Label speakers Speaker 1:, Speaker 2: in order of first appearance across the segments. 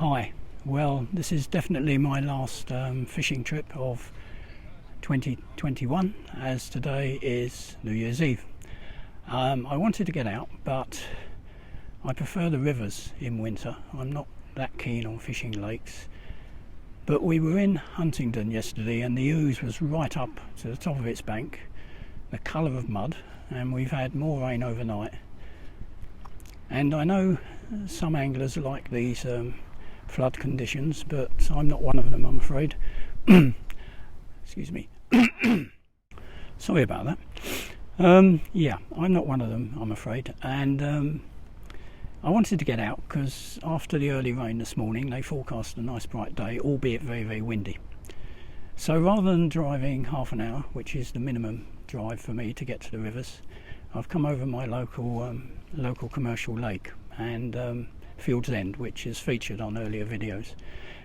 Speaker 1: Hi, well this is definitely my last fishing trip of 2021, as today is New Year's Eve. I wanted to get out, but I prefer the rivers in winter. I'm not that keen on fishing lakes, but we were in Huntingdon yesterday and the Ouse was right up to the top of its bank, the colour of mud, and we've had more rain overnight. And I know some anglers like these flood conditions, but I'm not one of them, I'm afraid. Excuse me. Sorry about that. Yeah, I'm not one of them, I'm afraid. And I wanted to get out because after the early rain this morning, they forecast a nice bright day, albeit very, very windy. So rather than driving half an hour, which is the minimum drive for me to get to the rivers, I've come over my local commercial lake and Field's End, which is featured on earlier videos.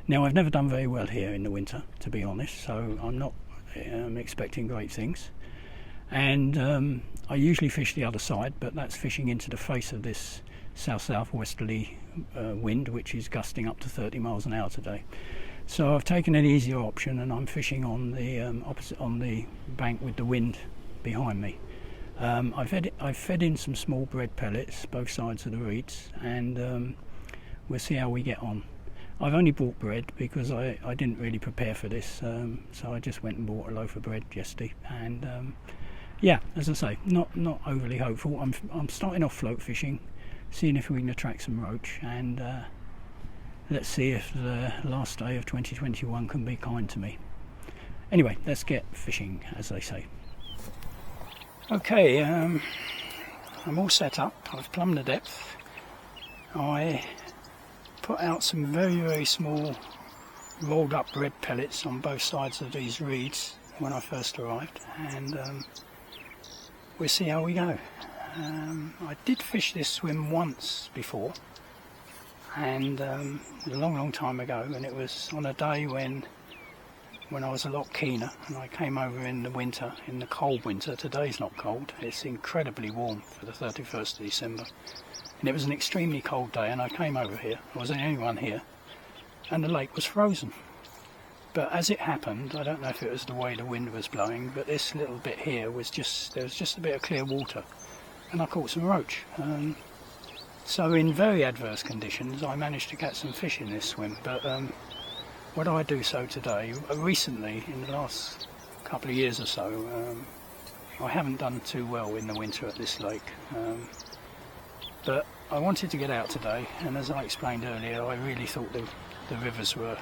Speaker 1: Now, I've never done very well here in the winter, to be honest, so I'm not expecting great things. And I usually fish the other side, but that's fishing into the face of this south-southwesterly wind, which is gusting up to 30 miles an hour today. So I've taken an easier option and I'm fishing on the opposite, on the bank with the wind behind me. I've fed in some small bread pellets both sides of the reeds, and we'll see how we get on. I've only bought bread because I didn't really prepare for this, so I just went and bought a loaf of bread yesterday. And yeah, as I say, not overly hopeful. I'm starting off float fishing, seeing if we can attract some roach, and let's see if the last day of 2021 can be kind to me. Anyway, let's get fishing, as they say. Okay, I'm all set up. I've plumbed the depth. I put out some very, very small rolled up bread pellets on both sides of these reeds when I first arrived, and we'll see how we go. I did fish this swim once before, and a long time ago, and it was on a day when I was a lot keener, and I came over in the winter, in the cold winter. Today's not cold, it's incredibly warm for the 31st of December, and it was an extremely cold day, and I came over here. I was the only one here, and the lake was frozen. But as it happened, I don't know if it was the way the wind was blowing, but this little bit here was there was just a bit of clear water, and I caught some roach. So in very adverse conditions I managed to catch some fish in this swim. But whether I do so today, recently in the last couple of years or so, I haven't done too well in the winter at this lake. But I wanted to get out today, and as I explained earlier, I really thought the rivers were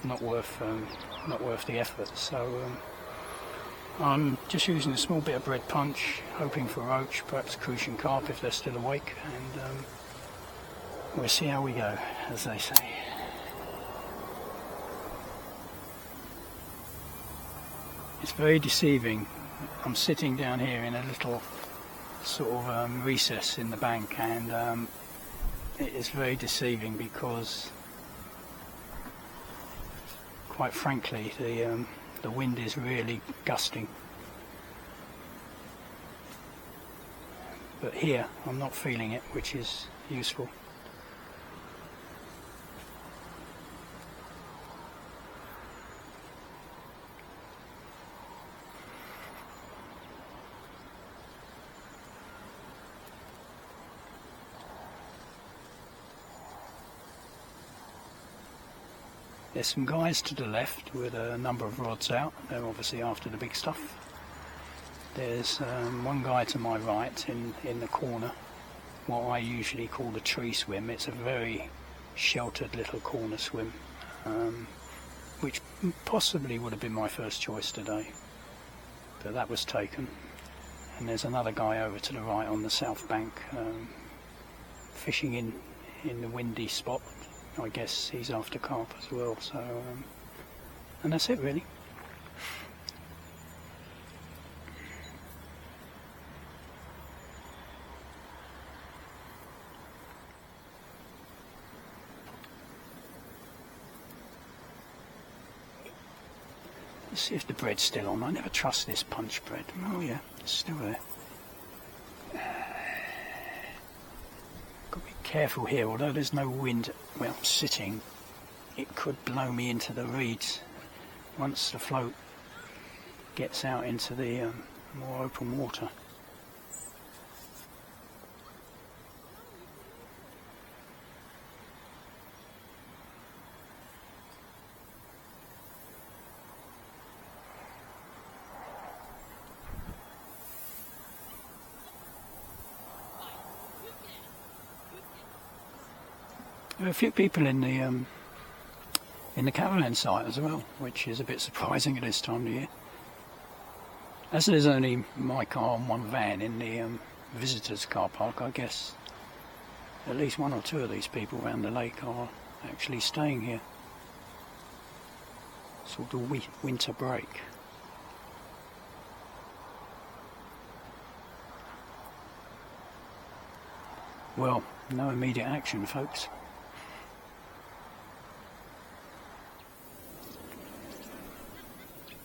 Speaker 1: not worth the effort. So I'm just using a small bit of bread punch, hoping for roach, perhaps crucian carp if they're still awake, and we'll see how we go, as they say. It's very deceiving. I'm sitting down here in a little sort of recess in the bank, and it is very deceiving because, quite frankly, the wind is really gusting. But here I'm not feeling it, which is useful. There's some guys to the left with a number of rods out. They're obviously after the big stuff. There's one guy to my right in the corner, what I usually call the tree swim. It's a very sheltered little corner swim, which possibly would have been my first choice today, but that was taken. And there's another guy over to the right on the south bank, fishing in the windy spot. I guess he's after carp as well, so and that's it really. Let's see if the bread's still on. I never trust this punch bread. Oh yeah, it's still there. Got me careful here, although there's no wind where I'm sitting, it could blow me into the reeds once the float gets out into the more open water. There are a few people in the caravan site as well, which is a bit surprising at this time of year. As there's only my car and one van in the visitors car park, I guess at least one or two of these people around the lake are actually staying here. Sort of winter break. Well, no immediate action, folks.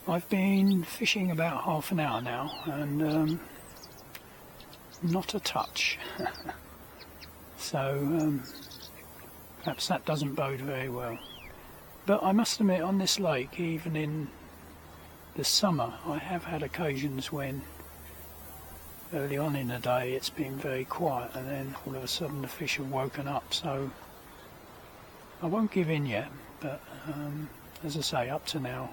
Speaker 1: I've been fishing about half an hour now, and not a touch. So perhaps that doesn't bode very well. But I must admit, on this lake, even in the summer, I have had occasions when early on in the day it's been very quiet, and then all of a sudden the fish have woken up. So I won't give in yet, but as I say, up to now,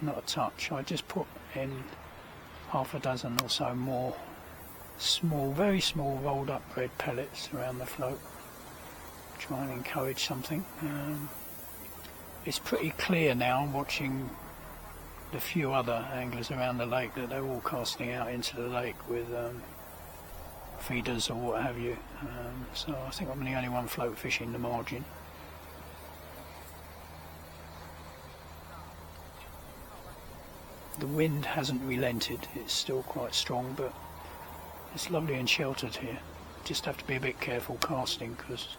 Speaker 1: not a touch. I just put in half a dozen or so more small, very small rolled up bread pellets around the float, try and encourage something. It's pretty clear now, watching the few other anglers around the lake, that they're all casting out into the lake with feeders or what have you. So I think I'm the only one float fishing the margin. The wind hasn't relented, it's still quite strong, but it's lovely and sheltered here. Just have to be a bit careful casting, because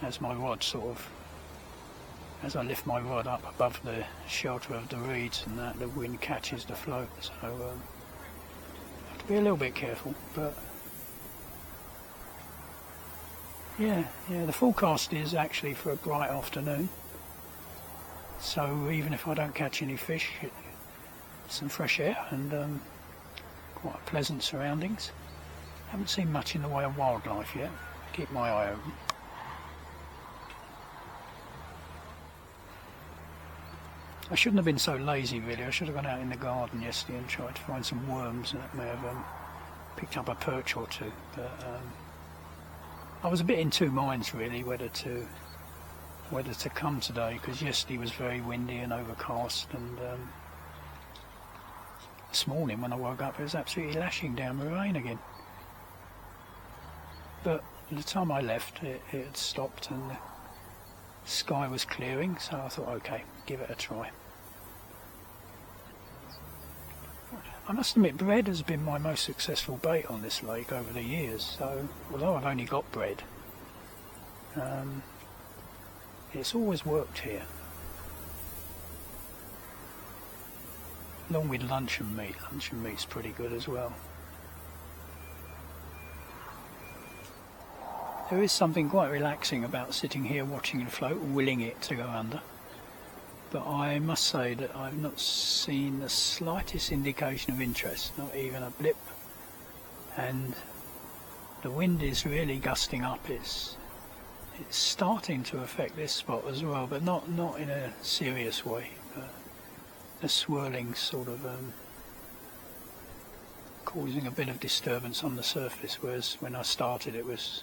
Speaker 1: as my rod as I lift my rod up above the shelter of the reeds and that, the wind catches the float, so have to be a little bit careful. But yeah, the forecast is actually for a bright afternoon, so even if I don't catch any fish, some fresh air and quite pleasant surroundings. Haven't seen much in the way of wildlife yet. Keep my eye open. I shouldn't have been so lazy, really. I should have gone out in the garden yesterday and tried to find some worms, and that may have picked up a perch or two. But I was a bit in two minds, really, whether to come today, because yesterday was very windy and overcast, and this morning when I woke up it was absolutely lashing down with rain again. But by the time I left it had stopped and the sky was clearing, so I thought, okay, give it a try. I must admit, bread has been my most successful bait on this lake over the years, so although I've only got bread, it's always worked here. Along with luncheon meat. Luncheon meat's pretty good as well. There is something quite relaxing about sitting here watching it float, willing it to go under. But I must say that I've not seen the slightest indication of interest, not even a blip. And the wind is really gusting up. It's starting to affect this spot as well, but not in a serious way. The swirling sort of causing a bit of disturbance on the surface, whereas when I started it was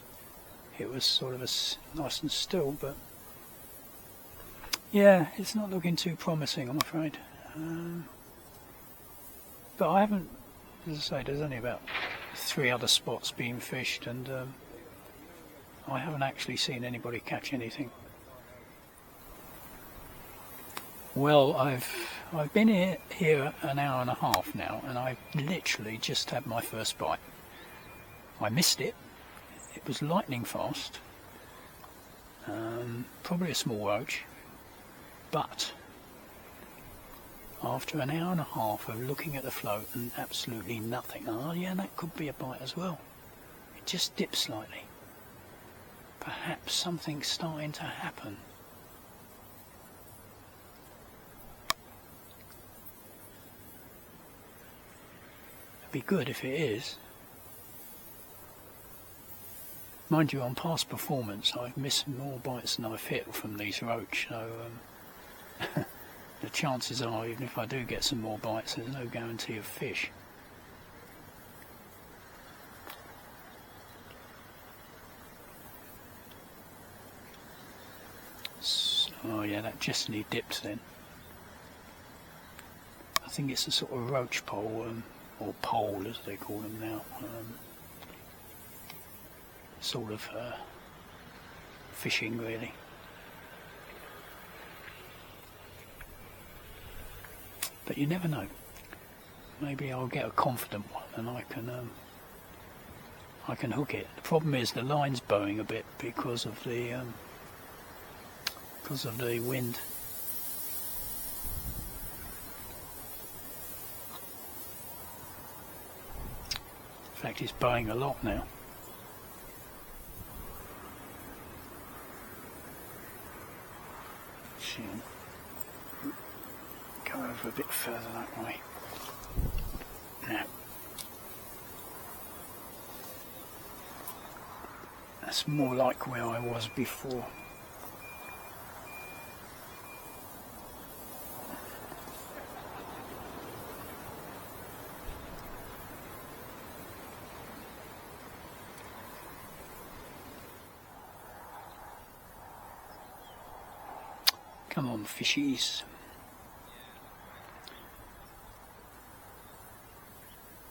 Speaker 1: sort of nice and still. But yeah, it's not looking too promising, I'm afraid. But I haven't, as I say, there's only about 3 other spots being fished, and I haven't actually seen anybody catch anything. Well, I've been here an hour and a half now, and I've literally just had my first bite. I missed it. It was lightning fast. Probably a small roach. But after an hour and a half of looking at the float and absolutely nothing, oh yeah, that could be a bite as well. It just dipped slightly. perhaps something's starting to happen. It'd be good if it is. Mind you, on past performance I've missed more bites than I've hit from these roach, so the chances are, even if I do get some more bites, there's no guarantee of fish. Oh yeah, that just need dipped then. I think it's a sort of roach pole, or pole as they call them now. Sort of fishing really. But you never know. Maybe I'll get a confident one and I can hook it. The problem is the line's bowing a bit because of the wind. In fact, it's bowing a lot now. Go over a bit further that way. Now, that's more like where I was before. Come on, fishies.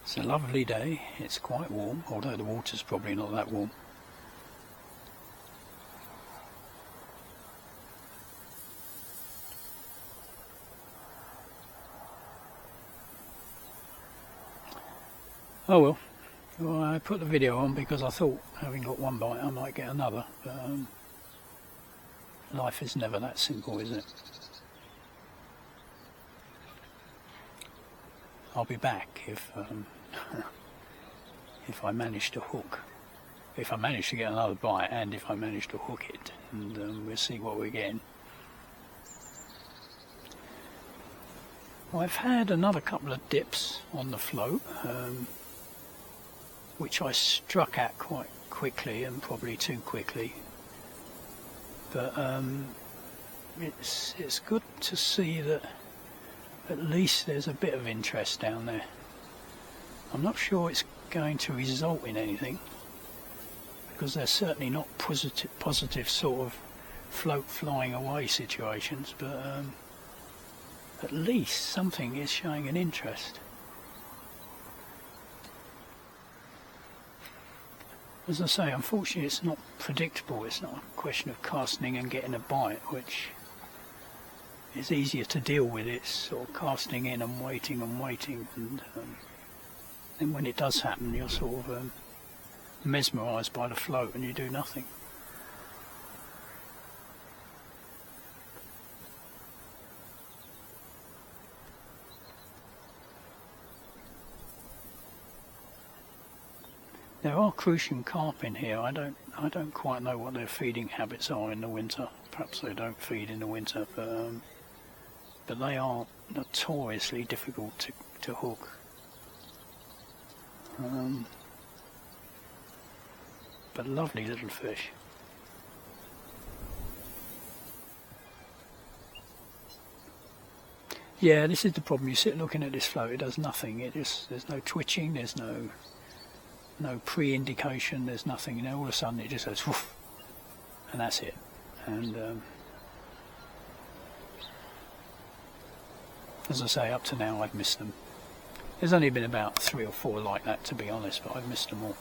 Speaker 1: It's a lovely day. It's quite warm, although the water's probably not that warm. Oh well, I put the video on because I thought, having got one bite, I might get another. But life is never that simple, is it? I'll be back if if I manage to hook. If I manage to get another bite, and if I manage to hook it, and we'll see what we're getting. I've had another couple of dips on the float, which I struck at quite quickly, and probably too quickly. But it's good to see that at least there's a bit of interest down there. I'm not sure it's going to result in anything, because they're certainly not positive sort of float flying away situations, but at least something is showing an interest. As I say, unfortunately it's not predictable. It's not a question of casting and getting a bite, which is easier to deal with. It's sort of casting in and waiting, and then when it does happen, you're sort of mesmerised by the float and you do nothing. There are crucian carp in here. I don't quite know what their feeding habits are in the winter. Perhaps they don't feed in the winter, but they are notoriously difficult to hook. But lovely little fish. Yeah, this is the problem. You sit looking at this float, it does nothing. There's no twitching, there's no pre-indication, there's nothing. You know, all of a sudden it just goes woof, and that's it. And as I say, up to now I've missed them. There's only been about 3 or 4 like that, to be honest, but I've missed them all.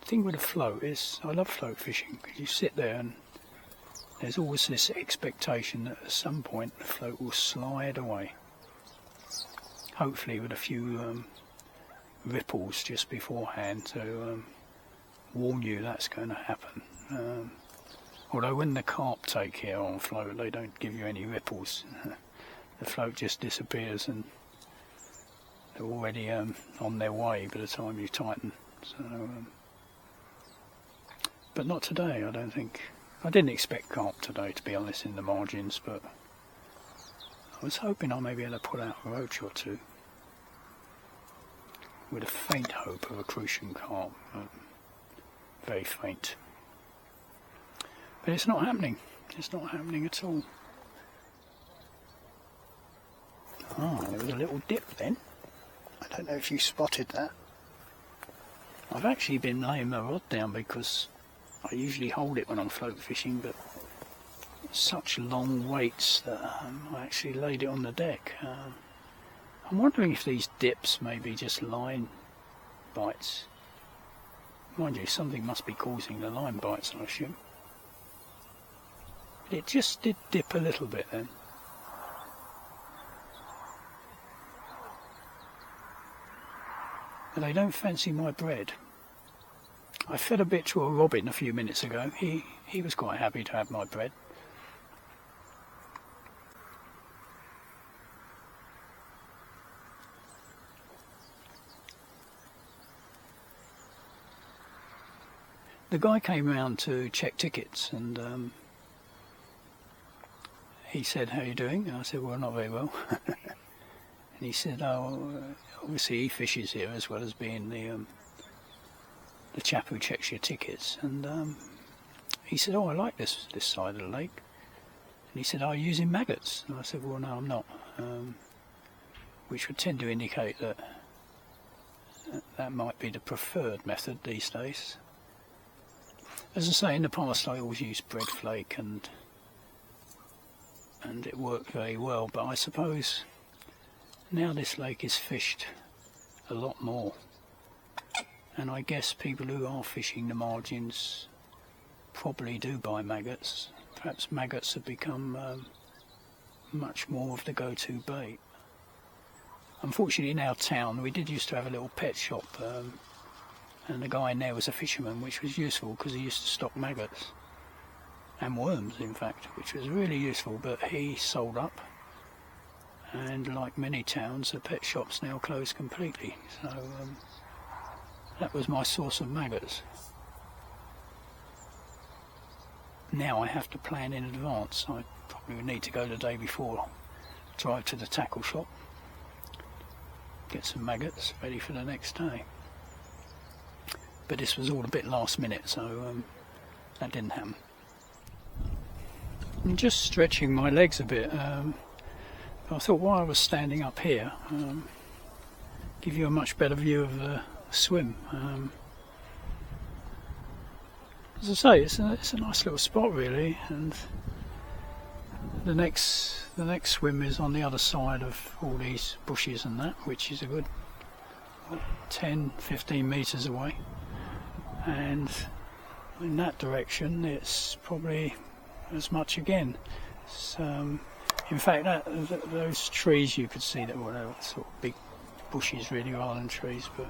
Speaker 1: The thing with a float is, I love float fishing, because you sit there and there's always this expectation that at some point the float will slide away. Hopefully with a few ripples just beforehand to warn you that's going to happen. Although when the carp take here on float, they don't give you any ripples. The float just disappears and they're already on their way by the time you tighten. So, but not today, I don't think. I didn't expect carp today, to be honest, in the margins, but I was hoping I may be able to pull out a roach or two, with a faint hope of a crucian carp, but very faint. But it's not happening. It's not happening at all. Ah, there was a little dip then. I don't know if you spotted that. I've actually been laying my rod down because I usually hold it when I'm float fishing, but such long weights that I actually laid it on the deck. I'm wondering if these dips may be just line bites. Mind you, something must be causing the line bites, I assume. But it just did dip a little bit then. But they don't fancy my bread. I fed a bit to a robin a few minutes ago. He was quite happy to have my bread. The guy came round to check tickets, and he said, "How are you doing?" And I said, "Well, not very well." And he said, "Oh, obviously he fishes here as well as being the chap who checks your tickets." And he said, "Oh, I like this side of the lake." And he said, "Are you using maggots?" And I said, "Well, no, I'm not," which would tend to indicate that that might be the preferred method these days. As I say, in the past I always used bread flake, and it worked very well, but I suppose now this lake is fished a lot more, and I guess people who are fishing the margins probably do buy maggots. Perhaps maggots have become much more of the go-to bait. Unfortunately, in our town we did used to have a little pet shop, and the guy in there was a fisherman, which was useful because he used to stock maggots and worms, in fact, which was really useful, but he sold up, and like many towns, the pet shop's now closed completely. So that was my source of maggots. Now I have to plan in advance. I probably would need to go the day before, drive to the tackle shop, get some maggots ready for the next day. But this was all a bit last minute, so that didn't happen. I'm just stretching my legs a bit. I thought while I was standing up here, give you a much better view of the swim. As I say, it's a nice little spot really, and the next swim is on the other side of all these bushes and that, which is a good 10-15 metres away. And in that direction it's probably as much again. So, in fact, those trees you could see that were sort of big bushes really rather than trees, but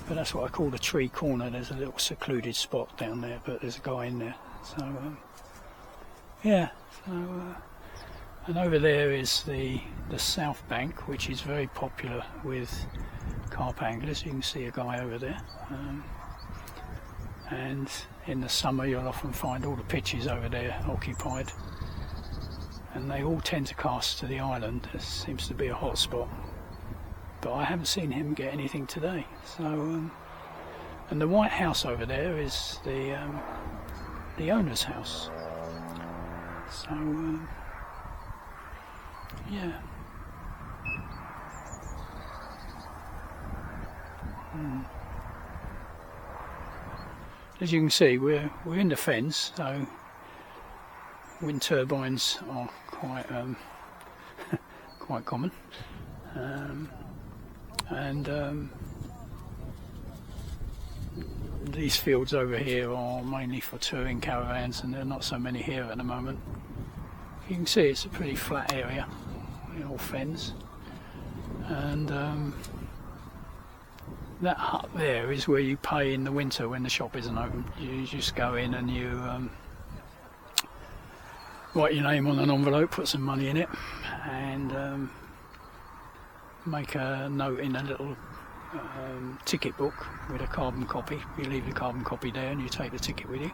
Speaker 1: that's what I call the tree corner. There's a little secluded spot down there, but there's a guy in there. So yeah, and over there is the south bank, which is very popular with carp anglers. You can see a guy over there. And in the summer you'll often find all the pitches over there occupied, and they all tend to cast to the island. There seems to be a hot spot, but I haven't seen him get anything today. So and the white house over there is the owner's house. So yeah. As you can see, we're in the fens, so wind turbines are quite quite common, and these fields over here are mainly for touring caravans, and there are not so many here at the moment. You can see it's a pretty flat area, all fens, and that hut there is where you pay in the winter when the shop isn't open. You just go in and you write your name on an envelope, put some money in it, and make a note in a little ticket book with a carbon copy. You leave the carbon copy there and you take the ticket with you,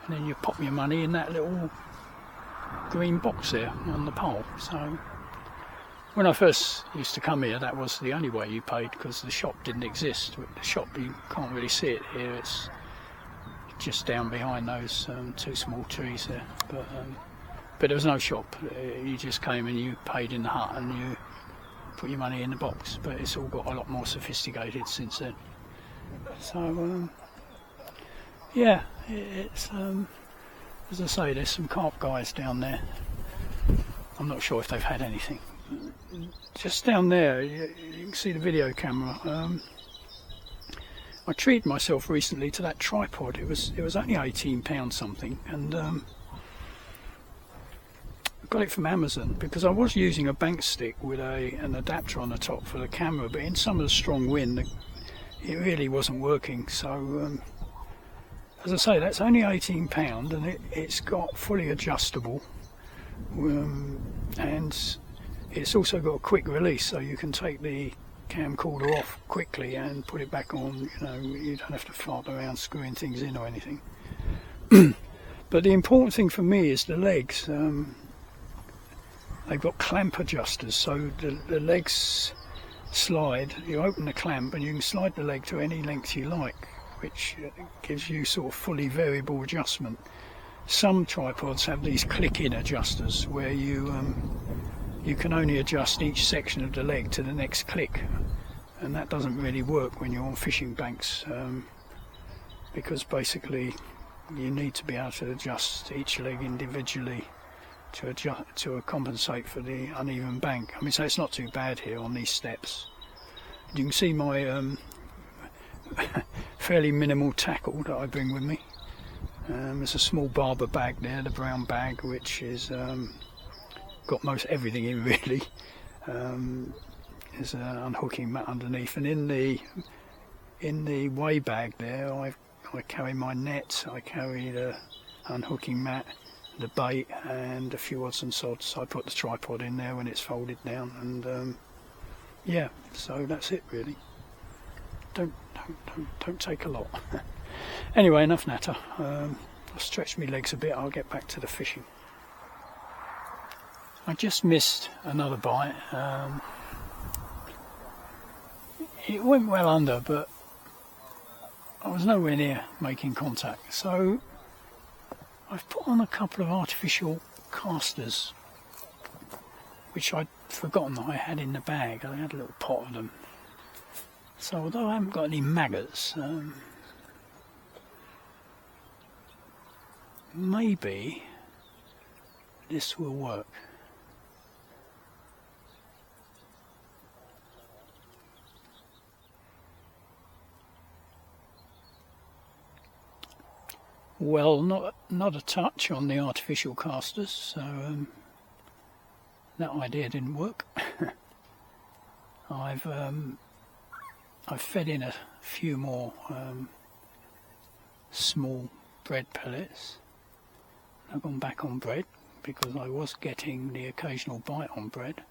Speaker 1: and then you pop your money in that little green box there on the pole. So when I first used to come here, that was the only way you paid, because the shop didn't exist. The shop, you can't really see it here, it's just down behind those two small trees there, but there was no shop. You just came and you paid in the hut and you put your money in the box. But it's all got a lot more sophisticated since then. So yeah, it's as I say, there's some carp guys down there. I'm not sure if they've had anything. Just down there, you can see the video camera. I treated myself recently to that tripod. It was only £18 something, and I got it from Amazon because I was using a bank stick with an adapter on the top for the camera, but in some of the strong wind it really wasn't working. So as I say, that's only £18, and it's got fully adjustable, and it's also got a quick release, so you can take the camcorder off quickly and put it back on. You know, you don't have to fart around screwing things in or anything. But the important thing for me is the legs. They've got clamp adjusters, so the legs slide. You open the clamp and you can slide the leg to any length you like, which gives you sort of fully variable adjustment. Some tripods have these click-in adjusters where you can only adjust each section of the leg to the next click, and that doesn't really work when you're on fishing banks, because basically you need to be able to adjust each leg individually to compensate for the uneven bank. I mean, so it's not too bad here on these steps. You can see my fairly minimal tackle that I bring with me. There's a small barber bag there, the brown bag, which is got most everything in really. There's an unhooking mat underneath, and in the weigh bag there I carry my net, I carry the unhooking mat, the bait, and a few odds and sods. So I put the tripod in there when it's folded down, and yeah, so that's it really. Don't take a lot. Anyway, enough natter. I'll stretch my legs a bit, I'll get back to the fishing. I just missed another bite. It went well under, but I was nowhere near making contact. So I've put on a couple of artificial casters, which I'd forgotten that I had in the bag. I had a little pot of them. So although I haven't got any maggots, maybe this will work. Well, not a touch on the artificial casters, so that idea didn't work. I've fed in a few more small bread pellets. I've gone back on bread because I was getting the occasional bite on bread.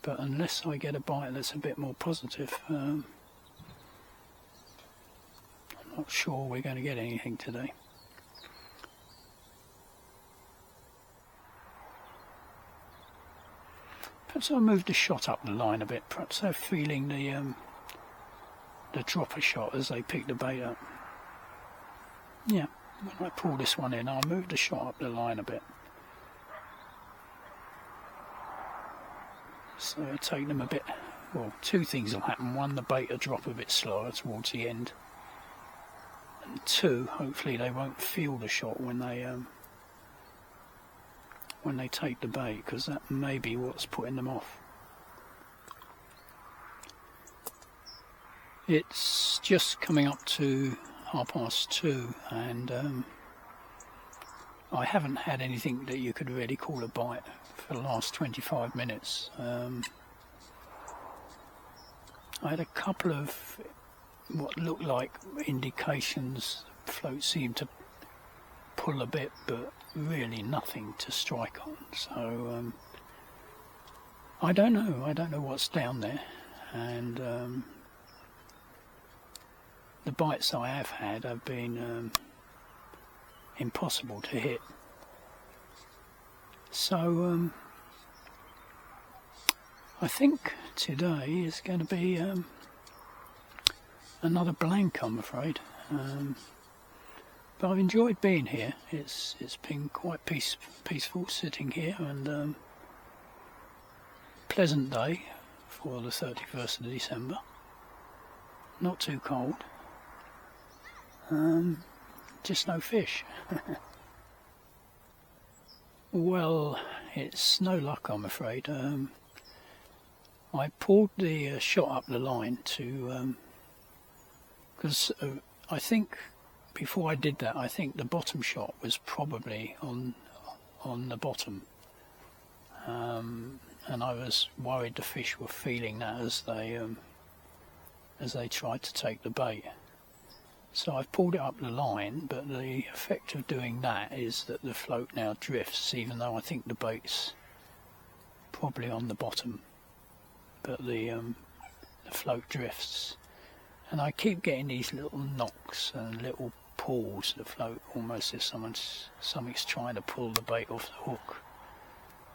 Speaker 1: But unless I get a bite that's a bit more positive, I'm not sure we're going to get anything today. Perhaps I'll move the shot up the line a bit. Perhaps they're feeling the dropper shot as they pick the bait up. Yeah, when I pull this one in, I'll move the shot up the line a bit. So I'll take them a bit. Well, two things will happen. One, the bait will drop a bit slower towards the end. And two, hopefully they won't feel the shot when they take the bait, because that may be what's putting them off. It's just coming up to 2:30, and I haven't had anything that you could really call a bite for the last 25 minutes. I had a couple of what looked like indications. The float seemed to pull a bit, but really nothing to strike on. So I don't know what's down there, and the bites I have had have been impossible to hit. So I think today is going to be another blank, I'm afraid. But I've enjoyed being here. It's been quite peaceful sitting here, and pleasant day for the 31st of December. Not too cold. Just no fish. Well, it's no luck, I'm afraid. I pulled the shot up the line to, because I think before I did that, I think the bottom shot was probably on the bottom, and I was worried the fish were feeling that as they tried to take the bait. So I've pulled it up the line, but the effect of doing that is that the float now drifts, even though I think the bait's probably on the bottom, but the float drifts, and I keep getting these little knocks and little pulls that float, almost as something's trying to pull the bait off the hook.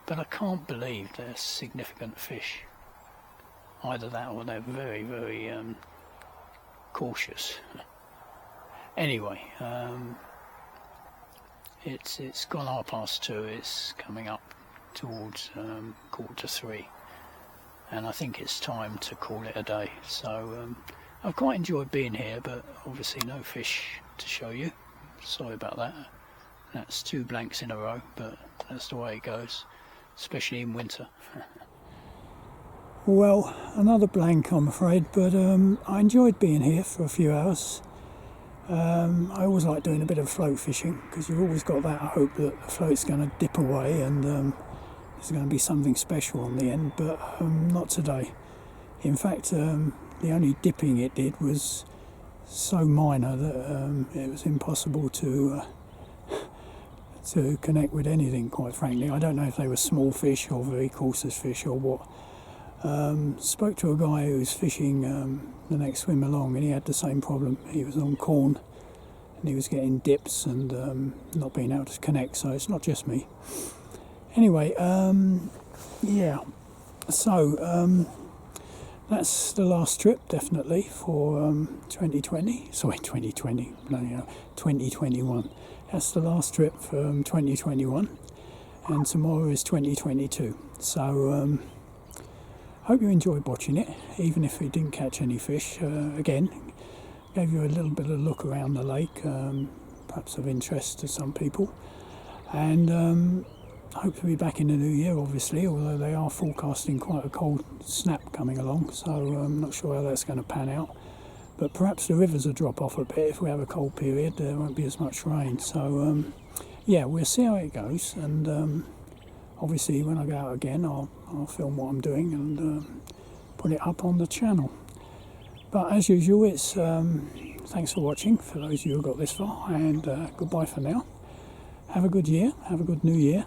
Speaker 1: But I can't believe they're significant fish. Either that or they're very, very cautious. Anyway, it's gone 2:30. It's coming up towards 2:45, and I think it's time to call it a day. So I've quite enjoyed being here, but obviously no fish to show you. Sorry about that. That's 2 blanks in a row, but that's the way it goes, especially in winter. Well, another blank, I'm afraid, but I enjoyed being here for a few hours. I always like doing a bit of float fishing, because you've always got that hope that the float's going to dip away and there's going to be something special on the end, but not today. In fact, the only dipping it did was so minor that it was impossible to connect with anything, quite frankly. I don't know if they were small fish or very cautious fish or what. Spoke to a guy who was fishing the next swim along, and he had the same problem. He was on corn and he was getting dips and not being able to connect, so it's not just me. Anyway, yeah, so that's the last trip, definitely, for 2020. Sorry, 2020, no, 2021. That's the last trip for 2021, and tomorrow is 2022. So hope you enjoyed watching it, even if we didn't catch any fish. Again, gave you a little bit of look around the lake, perhaps of interest to some people. And hope to be back in the new year, obviously, although they are forecasting quite a cold snap coming along, so I'm not sure how that's going to pan out. But perhaps the rivers will drop off a bit. If we have a cold period, there won't be as much rain. So yeah, we'll see how it goes, and obviously when I go out again I'll film what I'm doing and put it up on the channel. But as usual, it's thanks for watching, for those of you who got this far, and goodbye for now. Have a good year, have a good new year.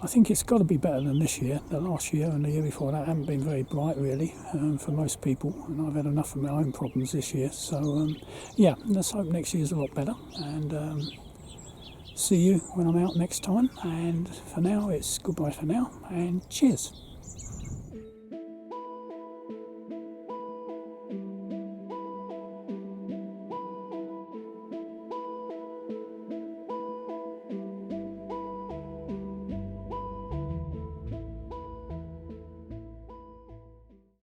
Speaker 1: I think it's got to be better than this year. The last year and the year before that haven't been very bright, really, for most people, and I've had enough of my own problems this year. So yeah, let's hope next year's a lot better, and see you when I'm out next time. And for now, it's goodbye for now, and cheers.